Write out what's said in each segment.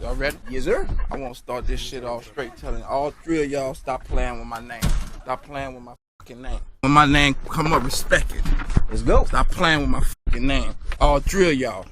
Y'all ready? Yes, sir. I want to start this shit off straight telling all three of y'all stop playing with my name. Stop playing with my fucking name. When my name come up, respect it. Let's go. Stop playing with my fucking name. All three of y'all.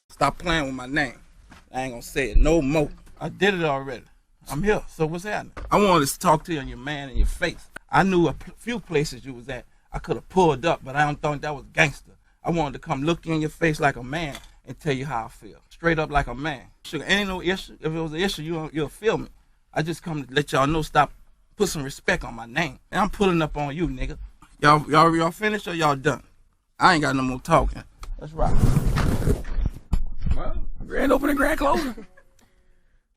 Stop playing with my name. I ain't gonna say it no more. I did it already. I'm here, so what's happening? I wanted to talk to you on your man in your face. I knew a few places you was at. I could have pulled up, but I don't think that was gangster. I wanted to come look you in your face like a man and tell you how I feel. Straight up like a man. Ain't no issue. If it was an issue, you'll feel me. I just come to let y'all know, stop, put some respect on my name. And I'm pulling up on you, nigga. Y'all finished or y'all done? I ain't got no more talking. Let's rock. Well, grand opening, grand closing.